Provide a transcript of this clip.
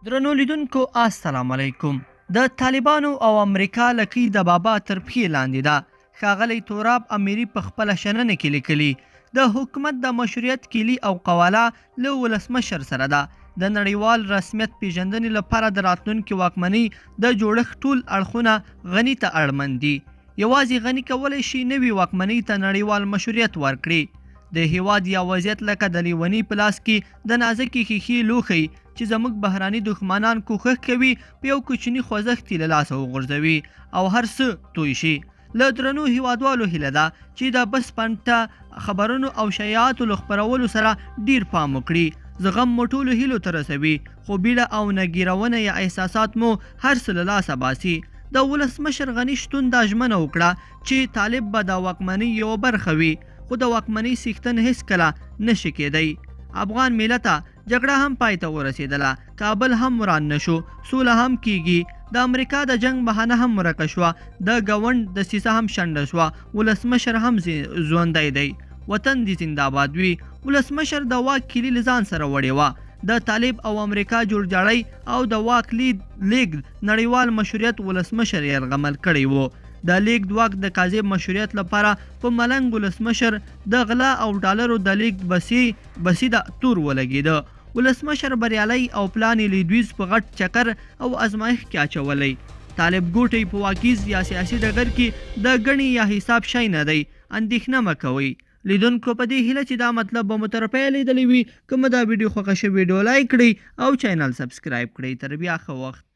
درنو لیدونکو السلام علیکم. د طالبانو او امریکا لکۍ د بابا تر پښې لاندې ده. ښاغلی توراب امیري په خپله شننه کې لیکلي د حکومت د مشروعیت کلي او قواله له ولسمشر سره ده. د نړیوال رسمیت پیژندنې لپاره د راتلونکي واکمنۍ د جوړښت ټول اړخونه غني ته اړمن دي. یوازې غني کولی شي نوې واکمنۍ ته نړیوال مشروعیت ورکړي. د هیواد یا وضعیت لکه د لیوني په لاس کې د نازکې ښیښې لوښی چې زموږ بهراني دښمنان کوښښ کوي په یو کوچني خوځښت یې له لاسه وغورځوي او هر څه توی شي. له درنو هیوادوالو هیله ده چې د بس پنټه خبرونو او شایعاتو له خپرولو سره ډیر پام وکړي. زغم مو ټولو هیلو ته رسوي، خو بیړه او نګیرونه یا احساسات مو هر څه له لاسه باسي. د ولسمشر غني شتون دا ژمنه وکړه چې طالب به د واکمنۍ یوه برخه وي، خو د واکمنۍ څښتن هیڅکله نشي کېدی. افغان ملته جګړه هم پای ته ورسېدله، کابل هم وران نشو، سوله هم کیږي. د امریکا د جنگ بهانه هم ورکه شوه، د ګاونډ دسیسه هم شنډه شوه، ولسمشر هم ژوندی دی. وطن دې زنده‌باد وي. ولسمشر د واک کلي له ځان سره وړې وه. د طالب او امریکا جوړجاړی او د واک لیږد نړیوال مشروعیت ولسمشر یرغمل کړی و. د لیږد واک د کاذب مشروعیت لپاره په ملنګ ولسمشر د غلا او ډالرو د لیږد بسیده تور ولګېده. ولسمشر بریالی او پلان یې لیدویز په غټ چکر او ازمایښت کې اچولی. طالب ګوټی په واکیز یا سیاسي ډګر کې د ګڼې یا حساب شی نه دی. اندېښنه مه کوئ. لیدونکو په دې هیله چې دا مطلب به مو تر پایه لیدلی وي. که مو دا ویډیو خوښه شوې ویډیو لایک کړئ او چینل سبسکرایب کړئ. تر بیا ښه وخت.